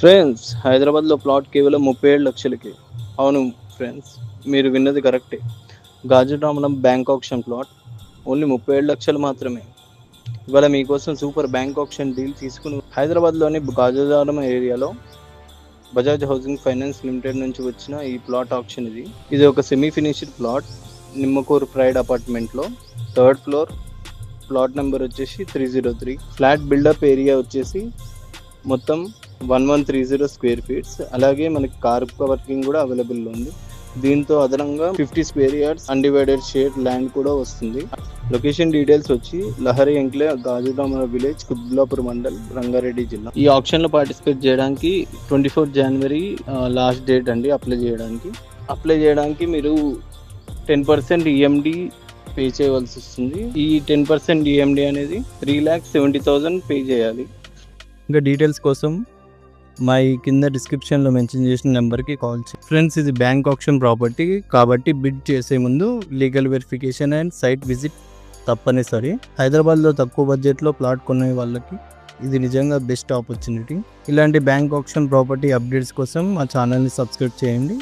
Friends, హైదరాబాద్లో plot కేవలం 37 లక్షలకి. అవును ఫ్రెండ్స్, మీరు విన్నది కరెక్టే. గాజురామలం బ్యాంక్ ఆప్షన్ ప్లాట్ ఓన్లీ 37 లక్షలు మాత్రమే. ఇవాళ మీకోసం సూపర్ బ్యాంక్ ఆప్షన్ డీల్ తీసుకుని హైదరాబాద్లోని గాజురామం ఏరియాలో బజాజ్ హౌసింగ్ ఫైనాన్స్ లిమిటెడ్ నుంచి వచ్చిన ఈ ప్లాట్ ఆప్షన్ ఇది ఒక semi finished plot Nimmakuru pride అపార్ట్మెంట్లో 3rd ఫ్లోర్. ప్లాట్ నెంబర్ వచ్చేసి 303. ఫ్లాట్ బిల్డప్ ఏరియా వచ్చేసి మొత్తం 1130 స్క్వేర్ ఫీట్స్. అలాగే మనకి కార్ పార్కింగ్ కూడా అవైలబుల్ ఉంది. దీంతో అదనంగా 50 square yards undivided share land కూడా వస్తుంది. లొకేషన్ డీటెయిల్స్ వచ్చి లహరి ఎంక్లే, గాజురామల విలేజ్, కుత్బుల్లాపూర్ మండల్, రంగారెడ్డి జిల్లా. ఈ ఆప్షన్లో పార్టిసిపేట్ చేయడానికి 24 జనవరి లాస్ట్ డేట్ అండి అప్లై చేయడానికి మీరు 10% ఈఎండి పే చేయవలసి వస్తుంది. ఈ 10% ఈఎండి అనేది 3,70,000 పే చేయాలి. ఇంకా డీటెయిల్స్ కోసం మా ఈ కింద డిస్క్రిప్షన్లో మెన్షన్ చేసిన నెంబర్కి కాల్ చేయండి. ఫ్రెండ్స్, ఇది బ్యాంక్ ఆప్షన్ ప్రాపర్టీ కాబట్టి బిడ్ చేసే ముందు legal verification and site visit తప్పనిసరి. హైదరాబాద్లో తక్కువ బడ్జెట్లో ప్లాట్ కొనే వాళ్ళకి ఇది నిజంగా బెస్ట్ ఆపర్చునిటీ. ఇలాంటి బ్యాంక్ ఆప్షన్ ప్రాపర్టీ అప్డేట్స్ కోసం మా ఛానల్ని సబ్స్క్రైబ్ చేయండి.